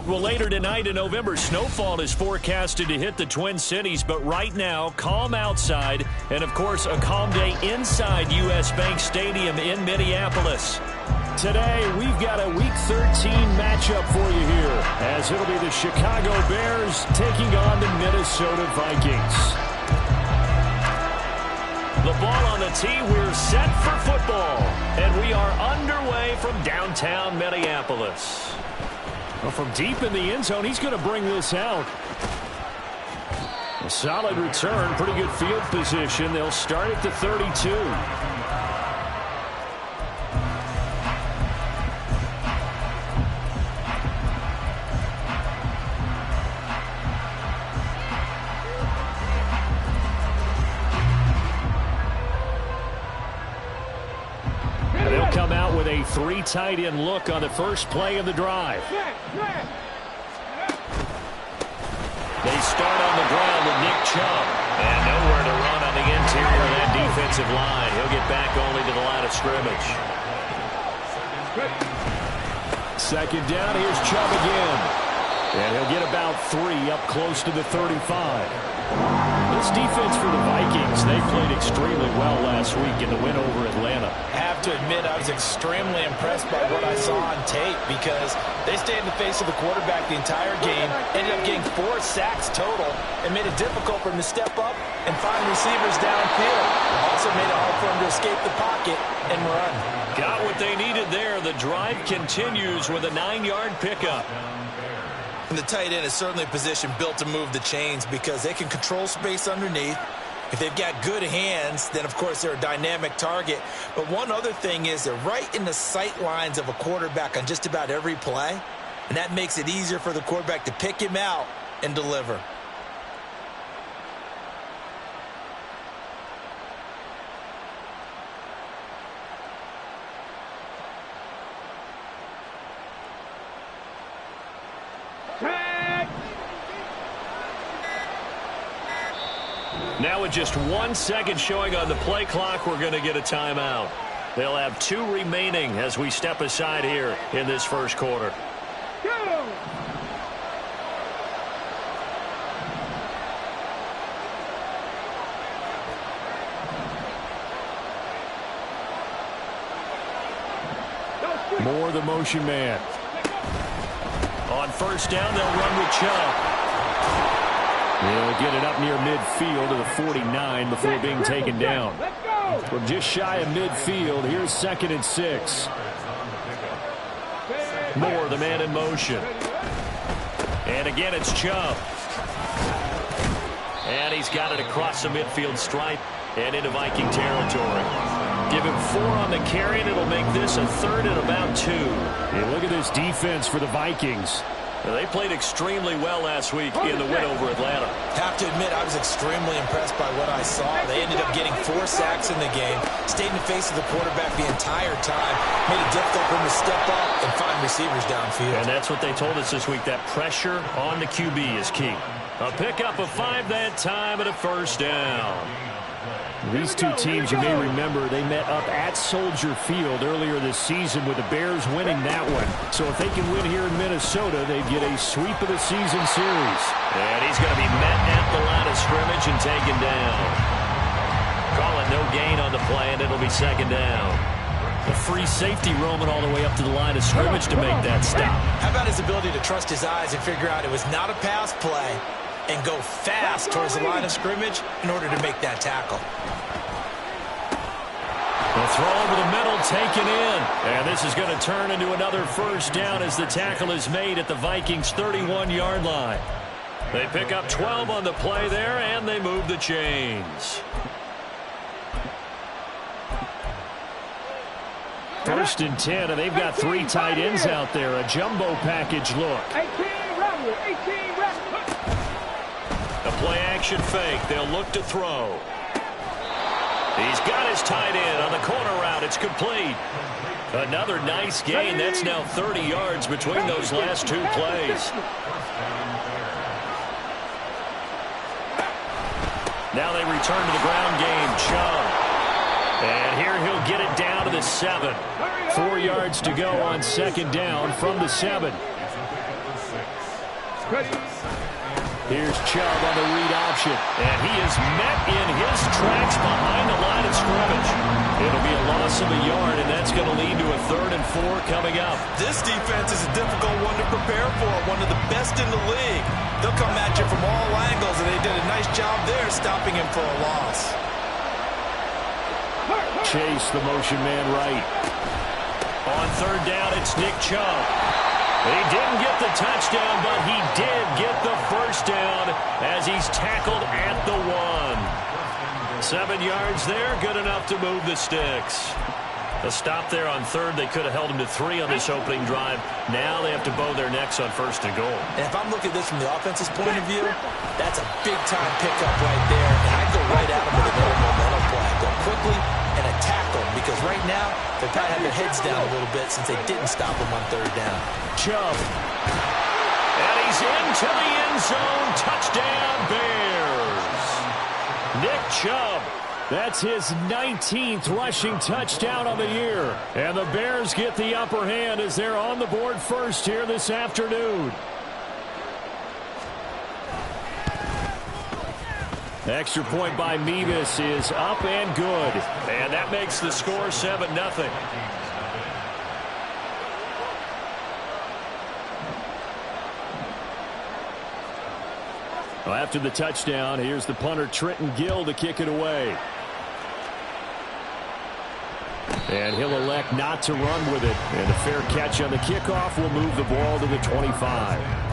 Well, later tonight in November, snowfall is forecasted to hit the Twin Cities, but right now, calm outside, and of course, a calm day inside U.S. Bank Stadium in Minneapolis. Today, we've got a Week 13 matchup for you here, as it'll be the Chicago Bears taking on the Minnesota Vikings. The ball on the tee, we're set for football, and we are underway from downtown Minneapolis. Well, from deep in the end zone, he's going to bring this out. A solid return, pretty good field position. They'll start at the 32. And they'll come out with a 3 tight end look on the first play of the drive. They start on the ground with Nick Chubb. And nowhere to run on the interior of that defensive line. He'll get back only to the line of scrimmage. Second down, here's Chubb again. And he'll get about 3 up close to the 35. This defense for the Vikings, they played extremely well last week in the win over Atlanta. I have to admit, I was extremely impressed by what I saw on tape because they stayed in the face of the quarterback the entire game, ended up getting 4 sacks total, and made it difficult for him to step up and find receivers downfield. Also made it hard for him to escape the pocket and run. Got what they needed there. The drive continues with a 9-yard pickup. And the tight end is certainly a position built to move the chains because they can control space underneath. If they've got good hands, then, of course, they're a dynamic target. But one other thing is they're right in the sight lines of a quarterback on just about every play, and that makes it easier for the quarterback to pick him out and deliver. Now with just 1 second showing on the play clock, we're going to get a timeout. They'll have 2 remaining as we step aside here in this first quarter. More the motion man. On first down, they'll run with Chubb. He'll get it up near midfield to the 49 before being taken down. From just shy of midfield, here's 2nd and 6. Moore, the man in motion. And again, it's Chubb. And he's got it across the midfield stripe and into Viking territory. Give him 4 on the carry, and it'll make this a 3rd and about 2. And look at this defense for the Vikings. They played extremely well last week in the win over Atlanta. Have to admit, I was extremely impressed by what I saw. They ended up getting 4 sacks in the game, stayed in the face of the quarterback the entire time, made it difficult for him to step up and find receivers downfield. And that's what they told us this week, that pressure on the QB is key. A pickup of 5 that time and a first down. These two teams, you may remember, they met up at Soldier Field earlier this season with the Bears winning that one. So if they can win here in Minnesota, they'd get a sweep of the season series. And he's going to be met at the line of scrimmage and taken down. Call it no gain on the play, and it'll be 2nd down. A free safety roaming all the way up to the line of scrimmage to make that stop. How about his ability to trust his eyes and figure out it was not a pass play and go fast towards the line of scrimmage in order to make that tackle. The throw over the middle taken in. And this is going to turn into another first down as the tackle is made at the Vikings' 31-yard line. They pick up 12 on the play there, and they move the chains. 1st and 10, and they've got 3 tight ends out there. A jumbo package look. A Play action fake. They'll look to throw. He's got his tight end on the corner route. It's complete. Another nice gain. That's now 30 yards between those last two plays. Now they return to the ground game. Chubb. And here he'll get it down to the 7. 4 yards to go on second down from the 7. Here's Chubb on the read option. And he is met in his tracks behind the line of scrimmage. It'll be a loss of a yard, and that's going to lead to a 3rd and 4 coming up. This defense is a difficult one to prepare for. One of the best in the league. They'll come at you from all angles, and they did a nice job there stopping him for a loss. Chase, the motion man right. On 3rd down, it's Nick Chubb. He didn't get the touchdown, but he did get the first down as he's tackled at the 1. 7 yards there, good enough to move the sticks. A stop there on 3rd. They could have held him to 3 on this opening drive. Now they have to bow their necks on 1st and goal. And if I'm looking at this from the offense's point of view, that's a big-time pickup right there. And I'd go right at him with another momentum play. Go quickly and attack them, because right now they probably have their heads down a little bit since they didn't stop him on 3rd down. Chubb. And he's into the end zone. Touchdown, Bears. Nick Chubb. That's his 19th rushing touchdown on the year. And the Bears get the upper hand as they're on the board first here this afternoon. Extra point by Mevis is up and good. And that makes the score 7-0. Well, after the touchdown, here's the punter Trenton Gill to kick it away. And he'll elect not to run with it. And a fair catch on the kickoff will move the ball to the 25.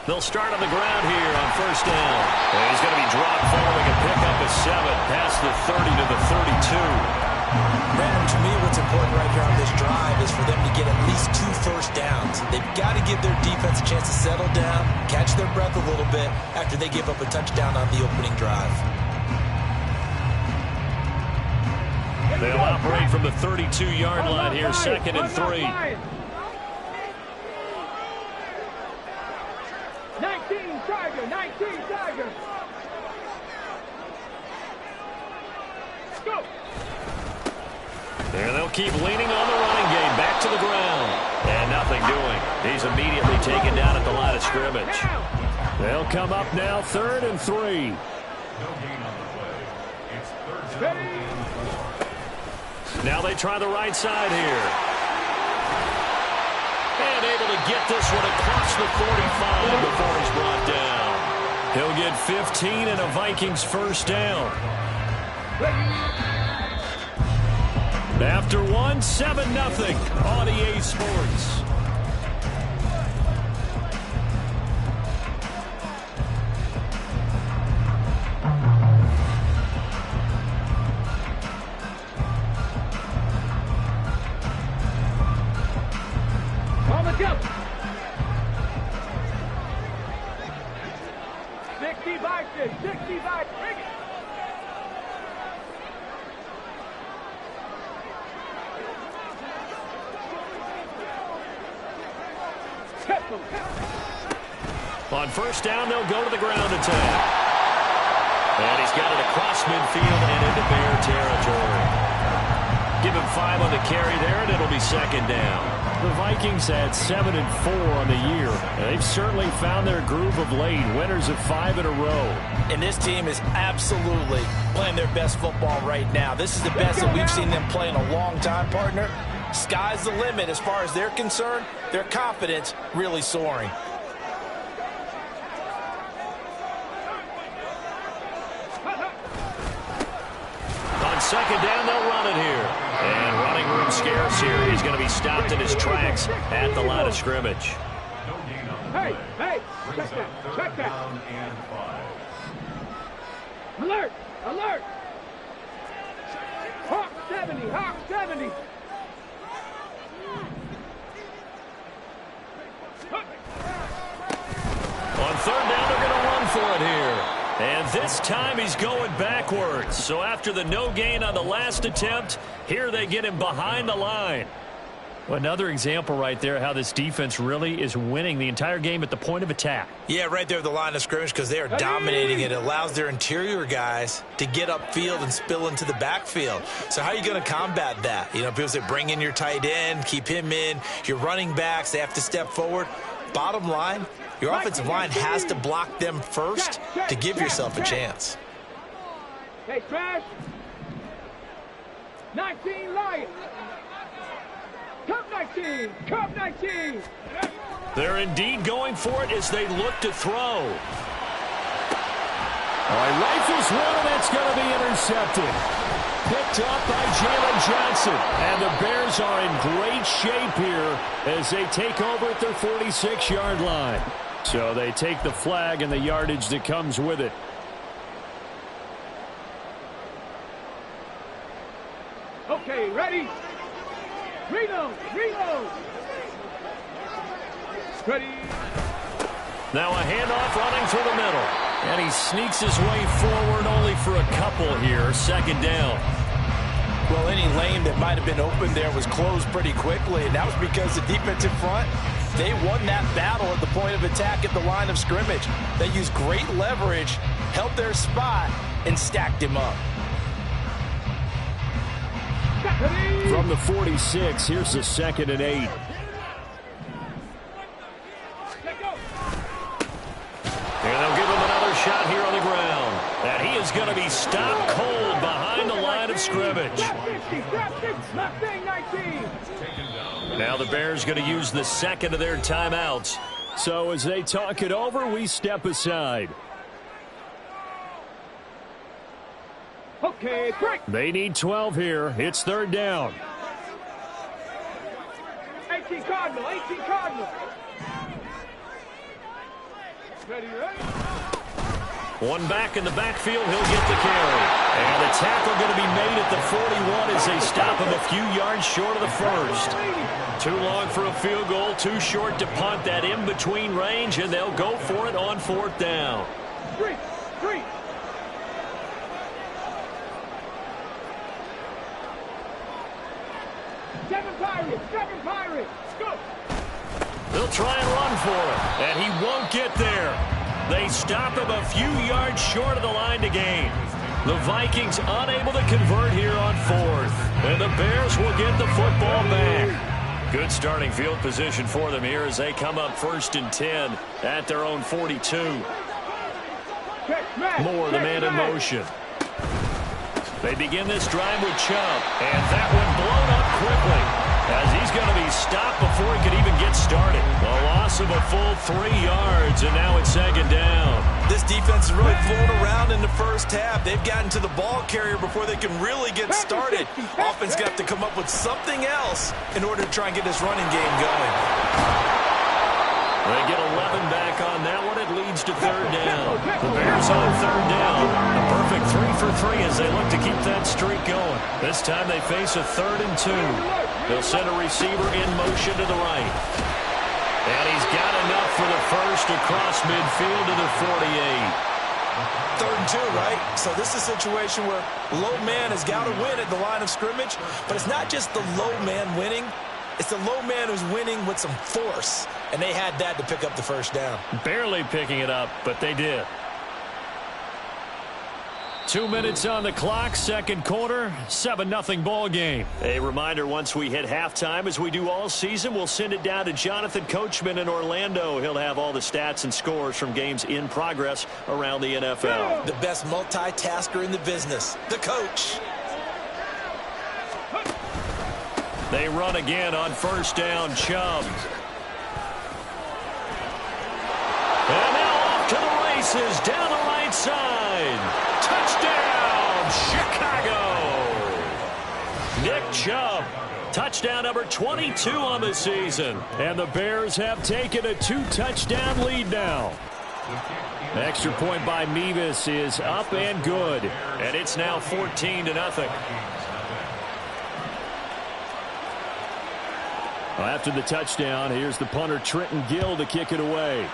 They'll start on the ground here on 1st down. And he's going to be dropped following a pickup of 7 past the 30 to the 32. Brandon, to me, what's important right here on this drive is for them to get at least 2 first downs. They've got to give their defense a chance to settle down, catch their breath a little bit after they give up a touchdown on the opening drive. They'll operate from the 32-yard line here, 2nd and 3. 19 Tiger. Go. There they'll keep leaning on the running game. Back to the ground. And nothing doing. He's immediately taken down at the line of scrimmage. They'll come up now 3rd and 3. Now they try the right side here. And able to get this one across the 45 before he's brought down. He'll get 15 and a Vikings first down. After 1, 7-0 on EA Sports. On the jump. 65, 65, bring it. On 1st down, they'll go to the ground attack. And he's got it across midfield and into Bear territory. Give him 5 on the carry there, and it'll be 2nd down. The Vikings had 7 and 4 on the year. They've certainly found their groove of late. Winners of 5 in a row. And this team is absolutely playing their best football right now. This is the best that we've seen them play in a long time, partner. Sky's the limit as far as they're concerned. Their confidence really soaring. On 2nd down, they'll run it here. And running room scarce here. He's he's going to be stopped in his tracks at the line of scrimmage. Hey, check that. Alert, alert. Hawk 70. On third down, they're going to run for it here. And this time he's going backwards. So after the no gain on the last attempt, here they get him behind the line. Well, another example right there how this defense really is winning the entire game at the point of attack. Yeah, right there at the line of scrimmage because they are dominating it. It allows their interior guys to get upfield and spill into the backfield. So how are you going to combat that? You know, people say bring in your tight end, keep him in. Your running backs, they have to step forward. Bottom line, your offensive line has to block them first to give yourself a chance. Hey, Trash. 19 Lions. Cup 19. They're indeed going for it as they look to throw. All right, rifles one, and that's going to be intercepted. Picked up by Jalen Johnson. And the Bears are in great shape here as they take over at their 46-yard line. So they take the flag and the yardage that comes with it. Okay, ready? Reload. Ready. Now a handoff running through the middle. And he sneaks his way forward only for a couple here. Second down. Well, any lane that might have been open there was closed pretty quickly, and that was because the defensive front, they won that battle at the point of attack at the line of scrimmage. They used great leverage, held their spot, and stacked him up. From the 46, here's the 2nd and 8. And they'll give him another shot here on the ground. And he is going to be stopped cold behind the line of scrimmage. Now the Bears going to use the second of their timeouts. So as they talk it over, we step aside. Okay, break. They need 12 here. It's third down. 18 Cardinal. Ready. One back in the backfield, he'll get the carry. And the tackle going to be made at the 41 as they stop him a few yards short of the first. Too long for a field goal, too short to punt that in-between range, and they'll go for it on fourth down. Three. 7 Pirates. Go. They'll try and run for it, and he won't get there. They stop him a few yards short of the line to gain. The Vikings unable to convert here on fourth, and the Bears will get the football back. Good starting field position for them here as they come up 1st and 10 at their own 42. Moore, the man in motion. They begin this drive with Chubb, and that one blown up quickly as he's going to be stopped before he could even get started. A loss of a full 3 yards, and now it's second down. This defense is really flown around in the first half. They've gotten to the ball carrier before they can really get started. Offense got to come up with something else in order to try and get this running game going. They get 11 back on that one. It leads to third down. The Bears on third down. A perfect 3 for 3 as they look to keep that streak going. This time they face a 3rd and 2. They'll send a receiver in motion to the right. And he's got enough for the first across midfield to the 48. 3rd and 2, right? So this is a situation where low man has got to win at the line of scrimmage, but it's not just the low man winning. It's the low man who's winning with some force, and they had that to pick up the first down. Barely picking it up, but they did. 2 minutes on the clock, second quarter, 7-0 ball game. A reminder, once we hit halftime, as we do all season, we'll send it down to Jonathan Coachman in Orlando. He'll have all the stats and scores from games in progress around the NFL. The best multitasker in the business, the coach. They run again on first down, Chubb. And now off to the races, down the right side. Touchdown, Chicago! Nick Chubb Touchdown number 22 on the season. And the Bears have taken a 2-touchdown lead now. The extra point by Mevis is up and good. And it's now 14-0. Well, after the touchdown, here's the punter Trenton Gill to kick it away.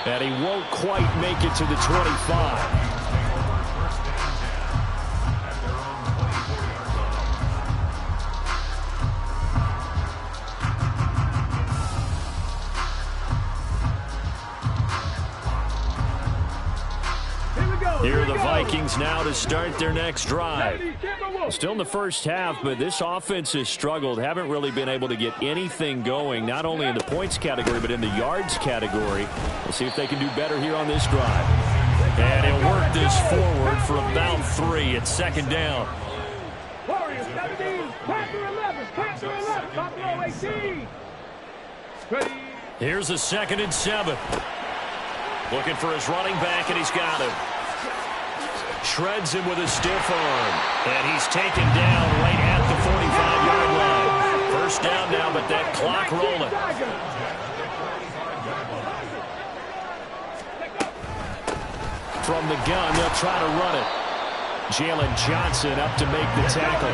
And he won't quite make it to the 25. Here are the Vikings now to start their next drive. Still in the first half, but this offense has struggled. Haven't really been able to get anything going, not only in the points category, but in the yards category. We'll see if they can do better here on this drive. And he'll work this forward for about 3 at second down. Warriors 17, Panther 11, Panther 11, Buffalo 18. Ready. Here's a 2nd and 7. Looking for his running back, and he's got him. Shreds him with a stiff arm. And he's taken down right at the 45-yard line. First down now, but that clock rolling. From the gun, they'll try to run it. Jalen Johnson up to make the tackle.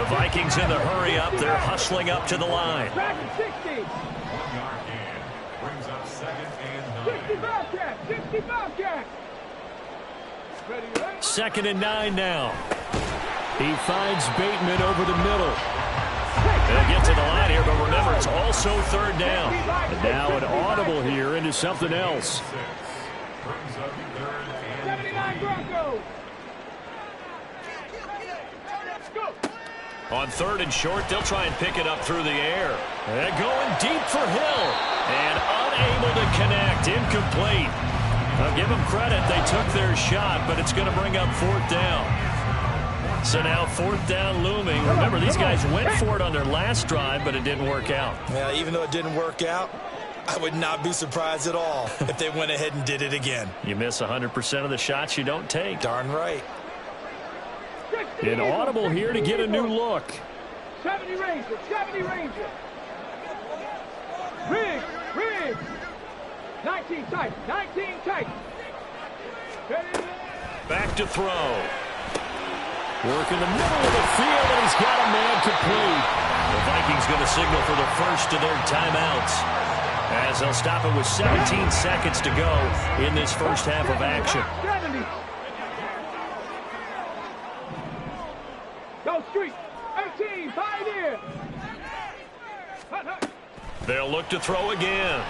The Vikings in the hurry up. They're hustling up to the line. 65 catch. 2nd and 9 now. He finds Bateman over the middle. They'll get to the line here, but remember, it's also 3rd down. And now an audible here into something else. 79 Broncos. On 3rd and short, they'll try and pick it up through the air. They're going deep for Hill. And unable to connect. Incomplete. I'll give them credit. They took their shot, but it's going to bring up 4th down. So now 4th down looming. Remember, these guys went for it on their last drive, but it didn't work out. Yeah, even though it didn't work out, I would not be surprised at all if they went ahead and did it again. You miss 100% of the shots you don't take. Darn right. An audible here to get a new look. 70 Rangers, 70 Rangers. Riggs. 19 tight, 19 tight. Back to throw. Work in the middle of the field, and he's got a man complete. The Vikings going to signal for the first of their timeouts, as they'll stop it with 17 seconds to go in this first half of action. Go Street, 18, Pioneer. They'll look to throw again.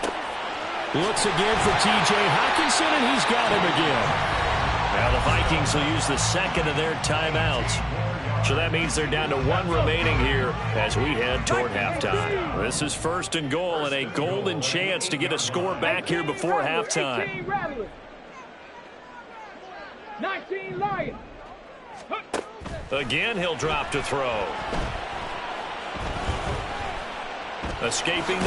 Looks again for T.J. Hockenson, and he's got him again. Now the Vikings will use the 2nd of their timeouts. So that means they're down to 1 remaining here as we head toward halftime. This is 1st and goal, and a golden chance to get a score back here before halftime. 19 Lions. Again, he'll drop to throw. Escaping,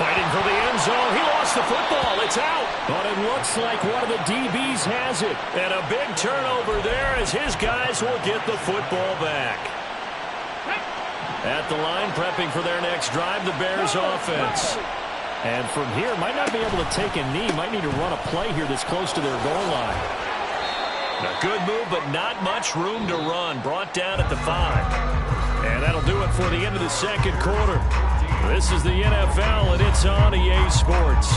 fighting for the end zone. He lost the football. It's out. But it looks like one of the DBs has it. And a big turnover there as his guys will get the football back. At the line, prepping for their next drive, the Bears offense. And from here, might not be able to take a knee. Might need to run a play here that's close to their goal line. A good move, but not much room to run. Brought down at the 5. And that'll do it for the end of the second quarter. This is the NFL, and it's on EA Sports.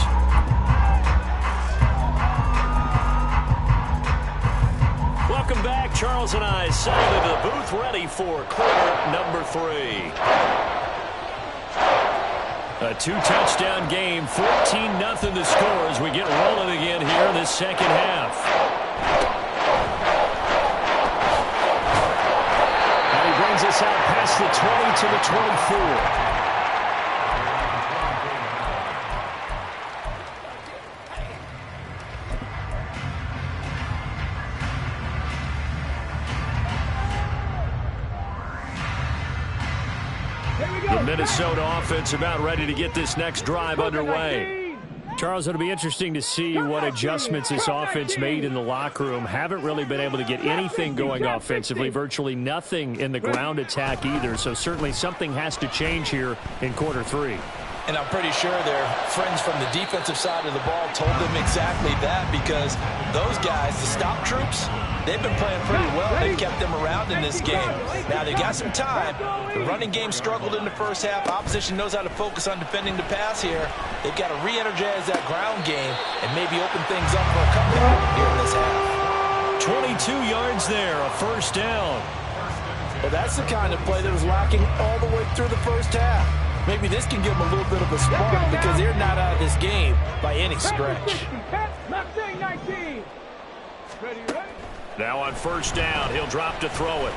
Welcome back. Charles and I settled into the booth, ready for quarter number 3. A 2-touchdown game, 14-0 the score as we get rolling again here in this second half. And he brings us out past the 20 to the 24. The Minnesota offense about ready to get this next drive underway. Charles, it'll be interesting to see what adjustments this offense made in the locker room. Haven't really been able to get anything going offensively, virtually nothing in the ground attack either. So certainly something has to change here in quarter three. And I'm pretty sure their friends from the defensive side of the ball told them exactly that, because those guys, the stop troops, they've been playing pretty well. They've kept them around in this game. Now, they got some time. The running game struggled in the first half. Opposition knows how to focus on defending the pass here. They've got to re-energize that ground game and maybe open things up for a comeback here in this half. 22 yards there, a first down. Well, that's the kind of play that was lacking all the way through the first half. Maybe this can give them a little bit of a spark, because they're not out of this game by any stretch. Now on first down, he'll drop to throw it.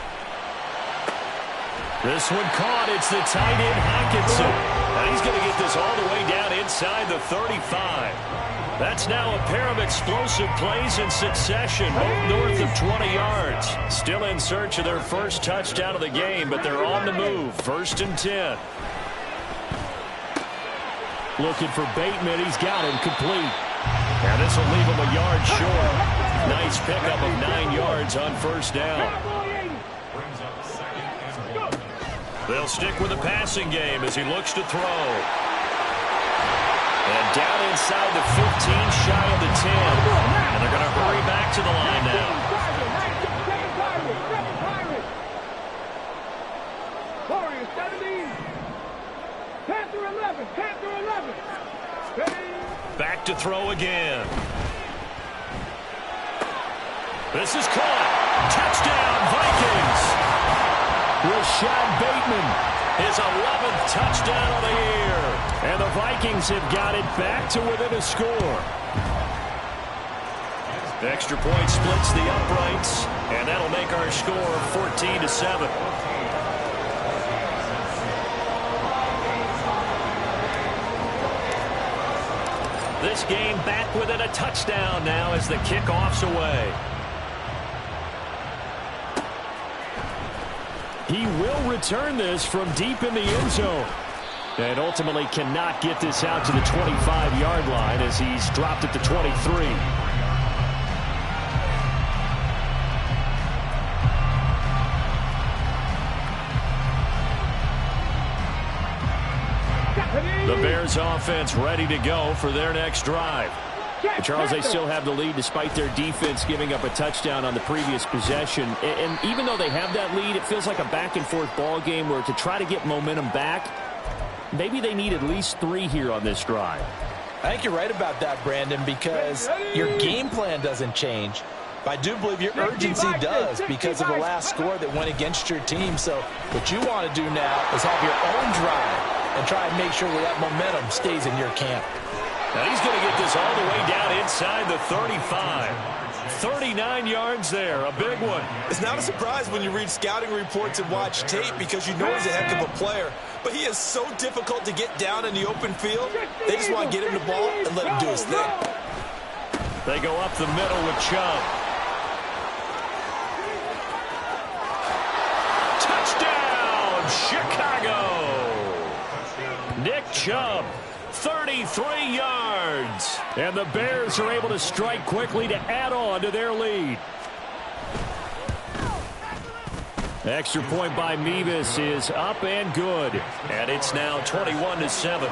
This one caught. It's the tight end, Hockenson. Now he's going to get this all the way down inside the 35. That's now a pair of explosive plays in succession, both north of 20 yards. Still in search of their first touchdown of the game, but they're on the move. 1st and 10. Looking for Bateman. He's got him complete. And this will leave him a yard short. Nice pickup of 9 yards on first down. They'll stick with the passing game as he looks to throw. And down inside the 15, shy of the 10. And they're going to hurry back to the line now. Warriors 17. Panther 11. Panther 11. Back to throw again. This is caught. Touchdown, Vikings. Rashad Bateman, his 11th touchdown of the year. And the Vikings have got it back to within a score. The extra point splits the uprights, and that'll make our score 14-7. This game back within a touchdown now as the kickoff's away. He will return this from deep in the end zone. And ultimately cannot get this out to the 25-yard line as he's dropped at the 23. The Bears offense ready to go for their next drive. But Charles, they still have the lead despite their defense giving up a touchdown on the previous possession. And even though they have that lead, it feels like a back-and-forth ball game where to try to get momentum back, maybe they need at least 3 here on this drive. I think you're right about that, Brandon, because your game plan doesn't change. But I do believe your urgency does because of the last score that went against your team. So what you want to do now is have your own drive and try and make sure that momentum stays in your camp. Now he's going to get this all the way down inside the 35. 39 yards there, a big one. It's not a surprise when you read scouting reports and watch tape because you know he's a heck of a player. But he is so difficult to get down in the open field. They just want to get him the ball and let him do his thing. They go up the middle with Chubb. Touchdown, Chicago! Nick Chubb, 33 yards. And the Bears are able to strike quickly to add on to their lead. Extra point by Mevis is up and good. And it's now 21-7.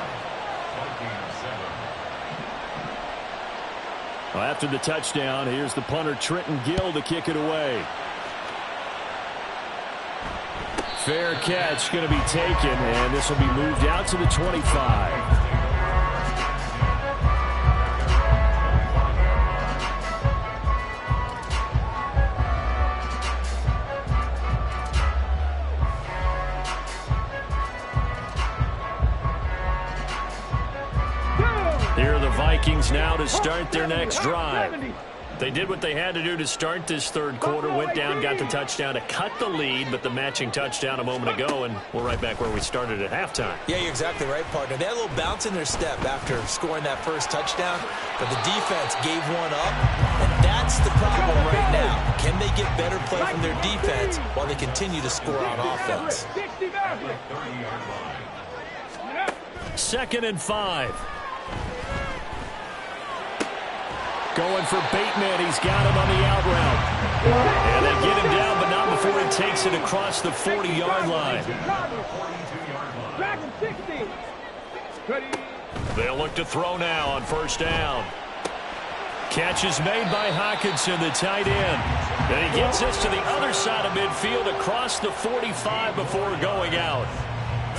Well, after the touchdown, here's the punter Trenton Gill to kick it away. Fair catch going to be taken, and this will be moved out to the 25. Here are the Vikings now to start their next drive. They did what they had to do to start this third quarter, went down, got the touchdown to cut the lead, but the matching touchdown a moment ago, and we're right back where we started at halftime. Yeah, you're exactly right, partner. They had a little bounce in their step after scoring that first touchdown, but the defense gave one up, and that's the problem right now. Can they get better play from their defense while they continue to score on offense? 2nd and 5. Going for Bateman. He's got him on the out route. And they get him down, but not before he takes it across the 40-yard line. They'll look to throw now on first down. Catch is made by Hockenson, the tight end. And he gets this to the other side of midfield across the 45 before going out.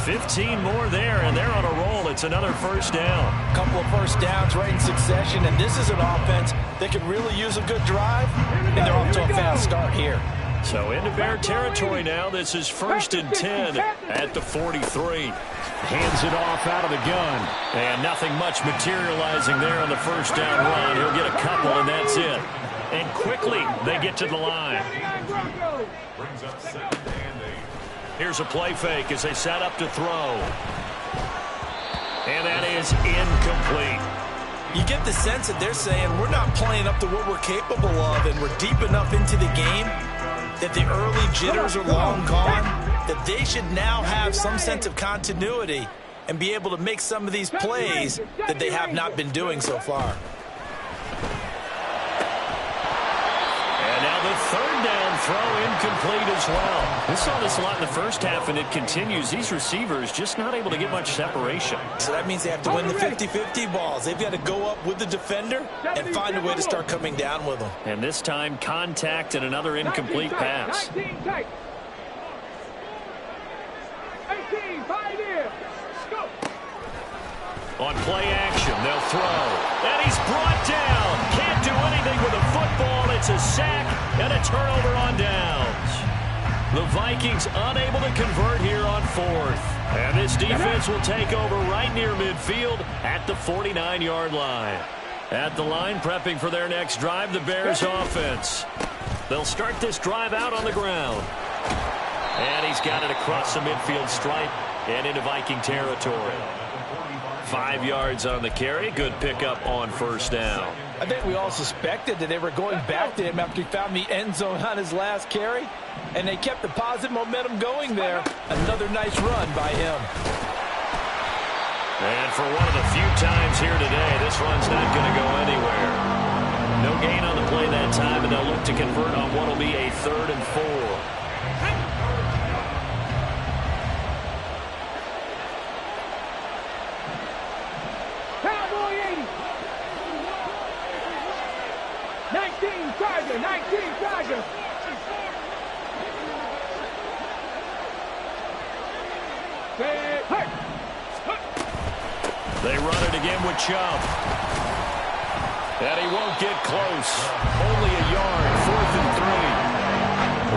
15 more there, and they're on a roll. It's another first down. A couple of first downs right in succession, and this is an offense that could really use a good drive, and they're off to a fast start here. So into Bear territory now. This is 1st and 10 at the 43. Hands it off out of the gun. And nothing much materializing there on the first down run. He'll get a couple, and that's it. And quickly, they get to the line. Here's a play fake as they set up to throw. And that is incomplete. You get the sense that they're saying we're not playing up to what we're capable of, and we're deep enough into the game that the early jitters are long gone, that they should now have some sense of continuity and be able to make some of these plays that they have not been doing so far. And now the third down throw incomplete as well. We saw this a lot in the first half, and it continues. These receivers just not able to get much separation. So that means they have to win the 50-50 balls. They've got to go up with the defender and find a way to start coming down with them. And this time, contact and another incomplete pass. 18, On play action, they'll throw. And he's brought down. Can't do anything with a football. It's a sack and a turnover on downs. The Vikings unable to convert here on fourth. And this defense will take over right near midfield at the 49-yard line. At the line, prepping for their next drive, the Bears offense. They'll start this drive out on the ground. And he's got it across the midfield stripe and into Viking territory. 5 yards on the carry. Good pickup on first down. I think we all suspected that they were going back to him after he found the end zone on his last carry, and they kept the positive momentum going there. Another nice run by him. And for one of the few times here today, this run's not going to go anywhere. No gain on the play that time, and they'll look to convert on what will be a 3rd and 4. Cowboy 80. 19 Tiger. They run it again with Chubb. And he won't get close. Only a yard, 4th and 3.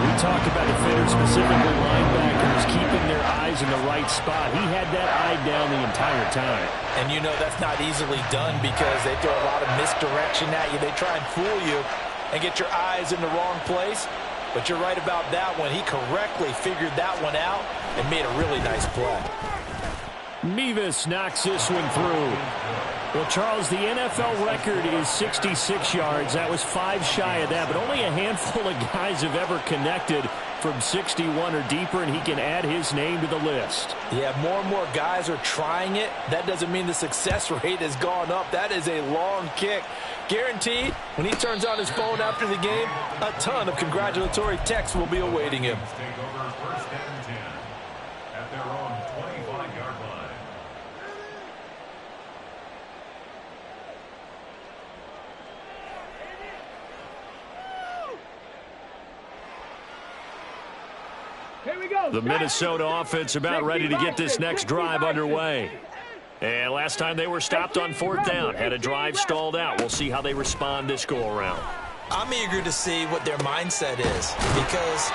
We talked about defenders, specifically linebackers, keeping their eyes in the right spot. He had that eye down the entire time. And you know that's not easily done because they throw a lot of misdirection at you. They try and fool you and get your eyes in the wrong place. But you're right about that one. He correctly figured that one out and made a really nice play. Mevis knocks this one through. Well, Charles, the NFL record is 66 yards. That was 5 shy of that, but only a handful of guys have ever connected from 61 or deeper, and he can add his name to the list. Yeah, more and more guys are trying it. That doesn't mean the success rate has gone up. That is a long kick. Guaranteed, when he turns on his phone after the game, a ton of congratulatory texts will be awaiting him. The Minnesota offense about ready to get this next drive underway. And last time they were stopped on 4th down, had a drive stalled out. We'll see how they respond this go-around. I'm eager to see what their mindset is because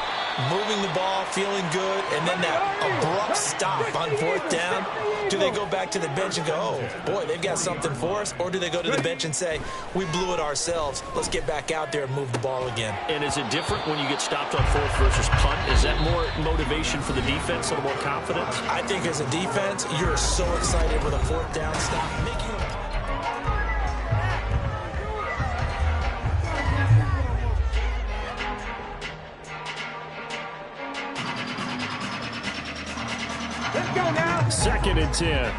moving the ball, feeling good, and then that abrupt stop on 4th down, do they go back to the bench and go, oh, boy, they've got something for us? Or do they go to the bench and say, we blew it ourselves. Let's get back out there and move the ball again. And is it different when you get stopped on 4th versus punt? Is that more motivation for the defense, a little more confidence? I think as a defense, you're so excited with a 4th down stop. Making a punt. Let's go now. 2nd and 10.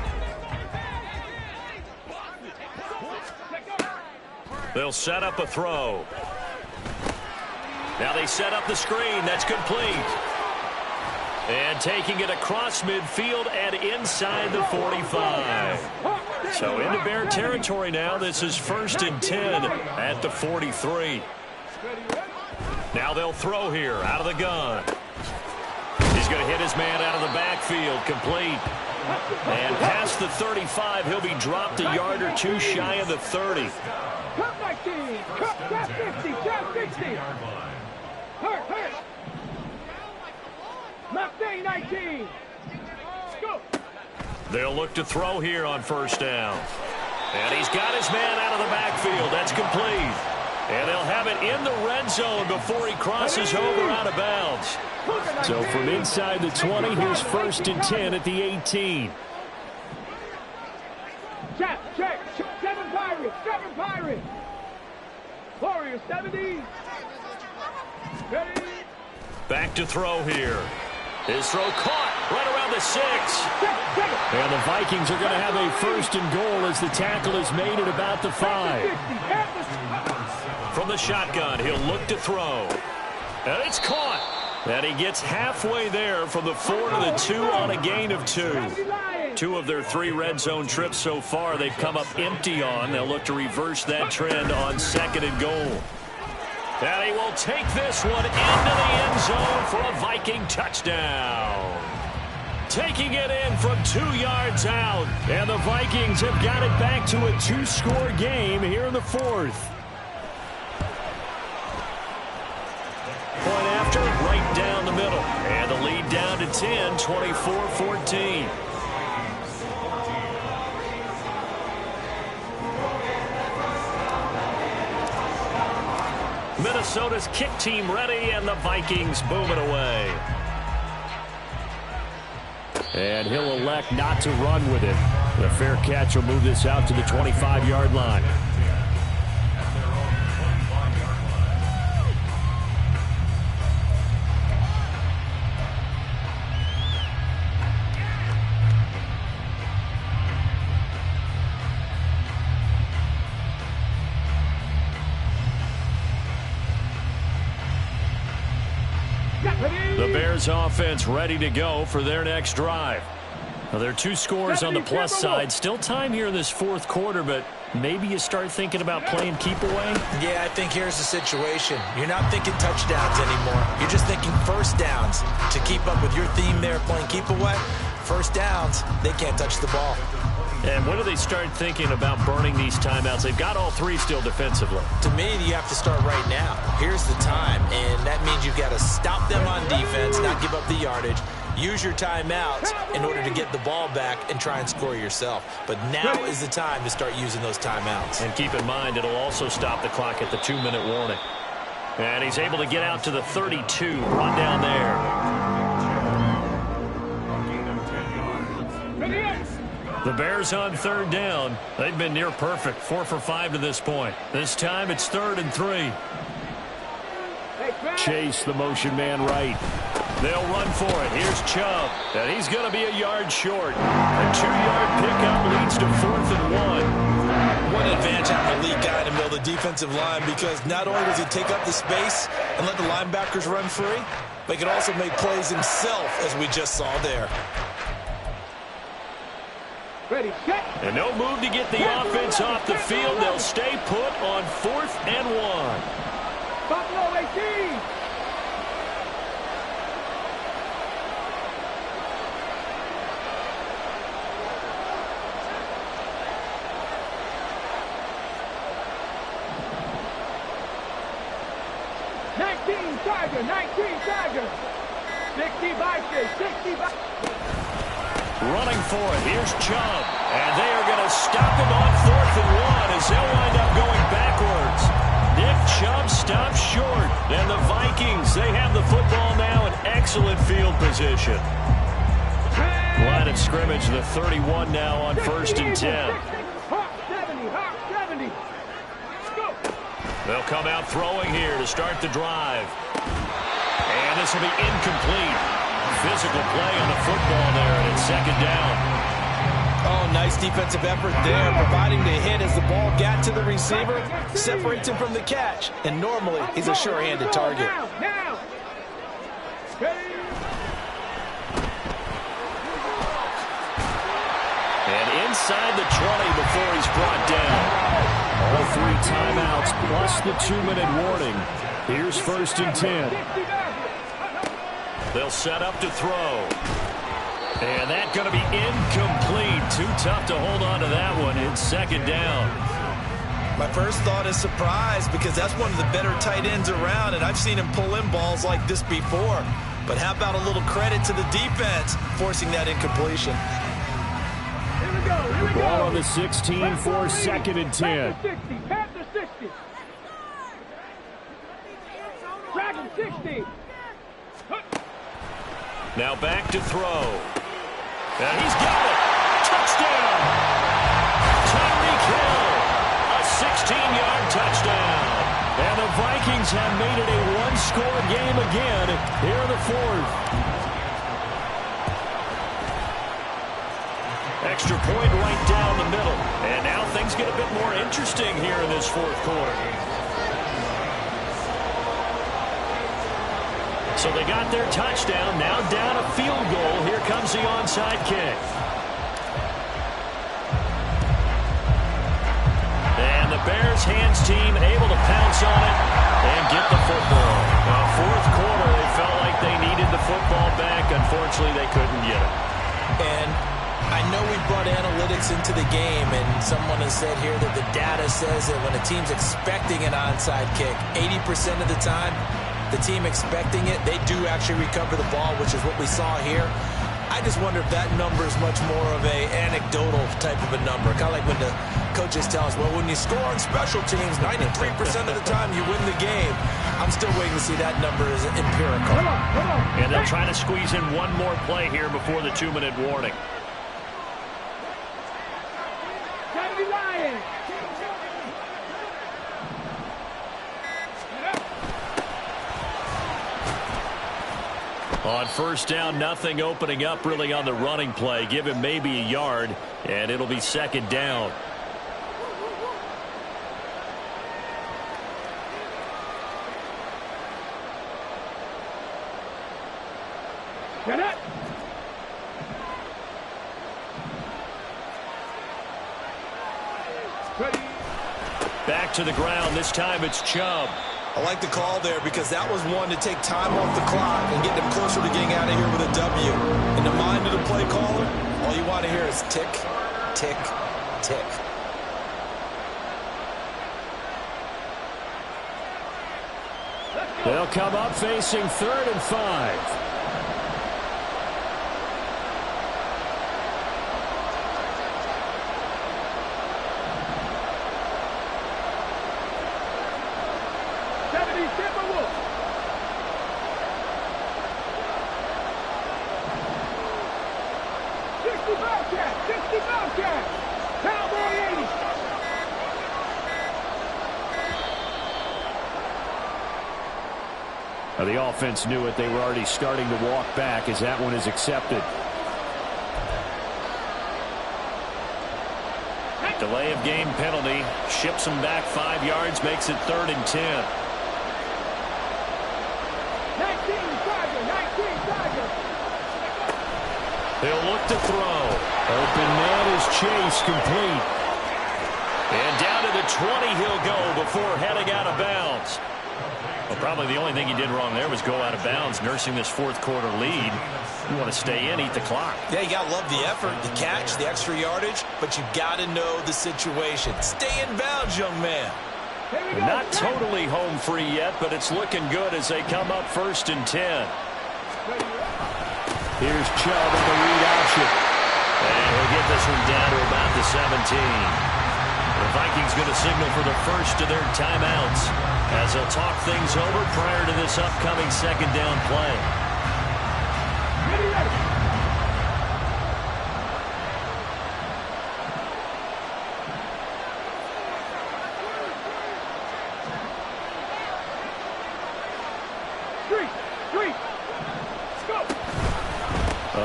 They'll set up a throw. Now they set up the screen. That's complete. And taking it across midfield and inside the 45. So into Bear territory now. This is 1st and 10 at the 43. Now they'll throw here out of the gun. He's going to hit his man out of the backfield. Complete. And past the 35, he'll be dropped a yard or two shy of the 30. Cut 19. Cut 50. Cut 60. Hurt. Mustang 19. Go. They'll look to throw here on 1st down. And he's got his man out of the backfield. That's complete. And they'll have it in the red zone before he crosses over out of bounds. So from inside the 20, here's 1st and 10 at the 18. Check. 7 Pirates. Warriors 70. Ready. Back to throw here. His throw caught right around the 6. And the Vikings are going to have a 1st and goal as the tackle is made at about the 5. From the shotgun, he'll look to throw. And it's caught. And he gets halfway there from the 4 to the 2 on a gain of 2. 2 of their 3 red zone trips so far they've come up empty on. They'll look to reverse that trend on 2nd and goal. And he will take this one into the end zone for a Viking touchdown. Taking it in from 2 yards out. And the Vikings have got it back to a 2-score game here in the 4th. Point after, right down the middle. And the lead down to 10, 24-14. Minnesota's kick team ready, and the Vikings boom it away. And he'll elect not to run with it. The fair catch will move this out to the 25-yard line. The Bears offense ready to go for their next drive. Now, there are 2 scores on the plus side. Still time here in this 4th quarter, but maybe you start thinking about playing keep away? Yeah, I think here's the situation. You're not thinking touchdowns anymore. You're just thinking 1st downs. To keep up with your theme there, playing keep away, 1st downs, they can't touch the ball. And when do they start thinking about burning these timeouts? They've got all 3 still defensively. To me, you have to start right now. Here's the time, and that means you've got to stop them on defense, not give up the yardage. Use your timeouts in order to get the ball back and try and score yourself. But now is the time to start using those timeouts. And keep in mind, it'll also stop the clock at the 2-minute warning. And he's able to get out to the 32, brought down there. The Bears on 3rd down. They've been near perfect, 4 for 5 to this point. This time it's 3rd and 3. Chase, the motion man right. They'll run for it. Here's Chubb. And he's going to be a yard short. A 2-yard pickup leads to 4th and 1. What an advantage having a lead guy in the middle of the defensive line, because not only does he take up the space and let the linebackers run free, but he can also make plays himself, as we just saw there. Ready, set. And no move to get the offense off the field. They'll stay put on 4th and 1. Buffalo 18. Tiger, 19 Tiger. 60 Vikings, 60 Vikings. Running for it. Here's Chubb. And they are going to stop him on 4th and 1 as they'll wind up going backwards. Nick Chubb stops short. And the Vikings, they have the football now in excellent field position. Line of scrimmage, the 31 now on 1st and 10. Hawk 70, Hawk 70. They'll come out throwing here to start the drive. And this will be incomplete. Physical play on the football there, and it's 2nd down. Oh, nice defensive effort there, providing the hit as the ball got to the receiver, separates him from the catch. And normally, he's a sure-handed target. Now. And inside the 20 before he's brought down. All 3 timeouts plus the 2-minute warning. Here's 1st and 10. They'll set up to throw. And that's going to be incomplete. Too tough to hold on to that one. It's 2nd down. My first thought is surprise because that's one of the better tight ends around, and I've seen him pull in balls like this before. But how about a little credit to the defense forcing that incompletion? Here we go. Ball on the 16 for 2nd and 10. Panther 60. Dragon 60. Now back to throw. And he's got it. Touchdown. Tyreek Hill. A 16-yard touchdown. And the Vikings have made it a one-score game again here in the 4th. Extra point right down the middle. And now things get a bit more interesting here in this 4th quarter. So they got their touchdown, now down a field goal. Here comes the onside kick. And the Bears hands team able to pounce on it and get the football. Now, 4th quarter, they felt like they needed the football back. Unfortunately, they couldn't get it. And I know we brought analytics into the game, and someone has said here that the data says that when a team's expecting an onside kick, 80% of the time, the team expecting it, they do actually recover the ball, which is what we saw here. I just wonder if that number is much more of a anecdotal type of a number. Kind of like when the coaches tell us, well, when you score on special teams, 93% of the time you win the game. I'm still waiting to see that number is empirical. Come on. And they'll try to squeeze in one more play here before the 2-minute warning. 70 Lions. On 1st down, nothing opening up really on the running play. Give him maybe a yard, and it'll be 2nd down. Get it. Ready. Back to the ground. This time it's Chubb. I like the call there because that was one to take time off the clock and get them closer to getting out of here with a W. In the mind of the play caller, all you want to hear is tick, tick, tick. They'll come up facing 3rd and 5. The offense knew it. They were already starting to walk back as that one is accepted. Delay of game penalty. Ships them back 5 yards. Makes it 3rd and 10. 19 Tiger. They'll look to throw. Open man is Chase, complete. And down to the 20 he'll go before heading out of bounds. Well, probably the only thing he did wrong there was go out of bounds, nursing this 4th quarter lead. You want to stay in, eat the clock. Yeah, you got to love the effort, the catch, the extra yardage, but you got to know the situation. Stay in bounds, young man. They're not totally home free yet, but it's looking good as they come up 1st and 10. Here's Chubb in the read option. And he'll get this one down to about the 17. The Vikings going to signal for the first of their timeouts as they'll talk things over prior to this upcoming 2nd down play. Ready. Three. Go.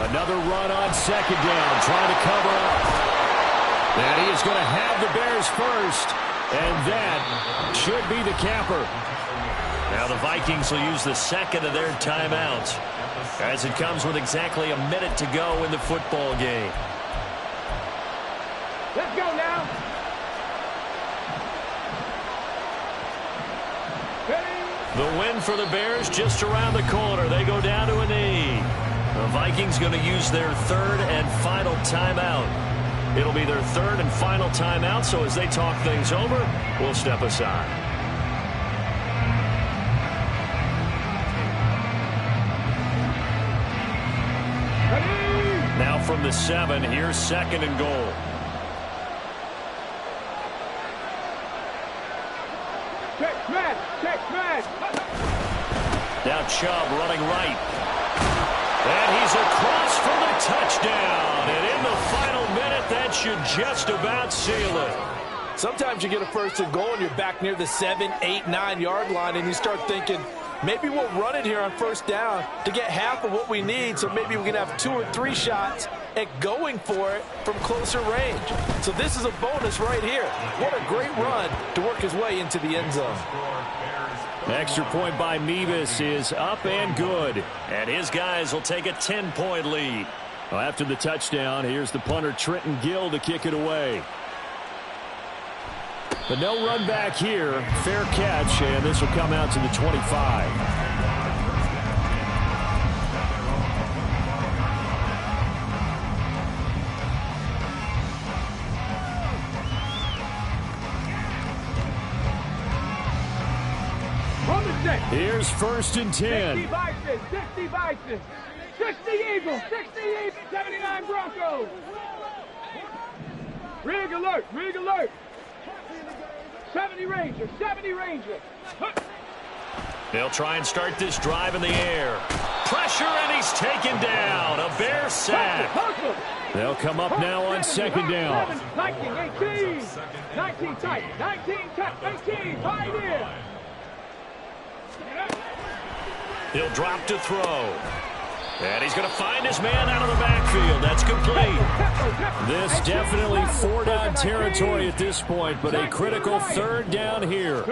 Another run on 2nd down, trying to cover up. And he is going to have the Bears first. And that should be the capper. Now the Vikings will use the second of their timeouts as it comes with exactly a minute to go in the football game. Let's go now. The win for the Bears just around the corner. They go down to a knee. The Vikings going to use their third and final timeout. It'll be their third and final timeout, so as they talk things over, we'll step aside. Ready? Now from the 7, here's second and goal. Check smash, check smash. Now Chubb running right. And he's across for the touchdown. And in the final minute, that should just about seal it. Sometimes you get a first and goal and you're back near the 7, 8, 9-yard line, and you start thinking, maybe we'll run it here on first down to get half of what we need, so maybe we can have 2 or 3 shots at going for it from closer range. So this is a bonus right here. What a great run to work his way into the end zone. Extra point by Mevis is up and good. And his guys will take a 10-point lead. Well, after the touchdown, here's the punter Trenton Gill to kick it away. But no run back here. Fair catch, and this will come out to the 25. Here's first and 10. 60 Bison, 60 Bison, 60 Eagles, 79 Broncos. Rig alert, rig alert. 70 Rangers, 70 Rangers. They'll try and start this drive in the air. Pressure, and he's taken down. A Bear sack. They'll come up now on second down. 19, 18, 19 tight, 19 tight, 18, pioneer. He'll drop to throw. And he's going to find his man out of the backfield. That's complete. This definitely 4-down territory at this point, but a critical third down here.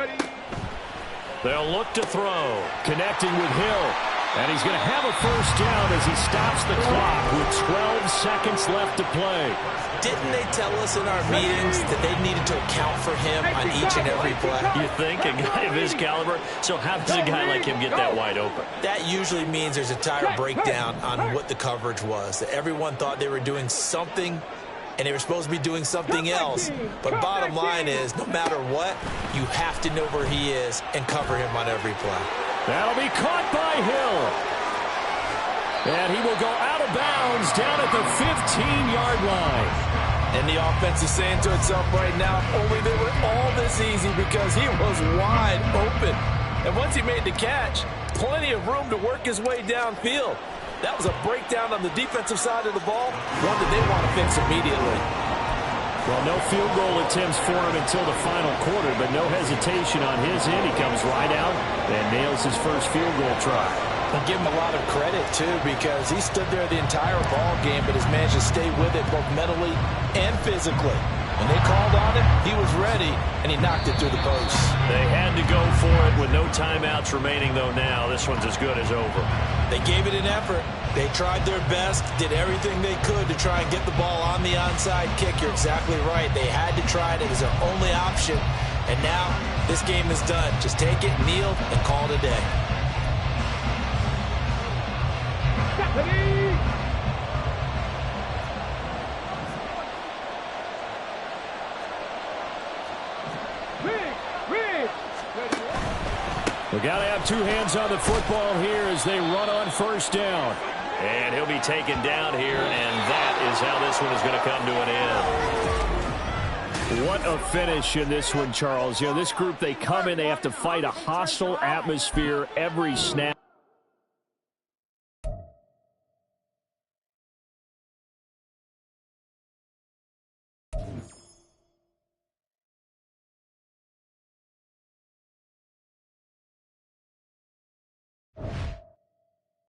They'll look to throw. Connecting with Hill. And he's going to have a first down as he stops the clock with 12 seconds left to play. Didn't they tell us in our meetings that they needed to account for him on each and every play? You think? A guy of his caliber? So how does a guy like him get that wide open? That usually means there's a tire breakdown on what the coverage was. That everyone thought they were doing something, and they were supposed to be doing something else. But bottom line is, no matter what, you have to know where he is and cover him on every play. That'll be caught by Hill. And he will go out of bounds down at the 15-yard line. And the offense is saying to itself right now, only they were all this easy because he was wide open. And once he made the catch, plenty of room to work his way downfield. That was a breakdown on the defensive side of the ball, one that they want to fix immediately. Well, no field goal attempts for him until the final quarter, but no hesitation on his end. He comes right out and nails his first field goal try. And give him a lot of credit, too, because he stood there the entire ball game, but has managed to stay with it both mentally and physically. When they called on him, he was ready, and he knocked it through the post. They had to go for it with no timeouts remaining, though now. This one's as good as over. They gave it an effort. They tried their best, did everything they could to try and get the ball on the onside kick. You're exactly right. They had to try it. It was their only option. And now this game is done. Just take it, kneel, and call it a day. We got to have two hands on the football here as they run on first down. And he'll be taken down here, and that is how this one is going to come to an end. What a finish in this one, Charles. You know, this group, they come in, they have to fight a hostile atmosphere every snap.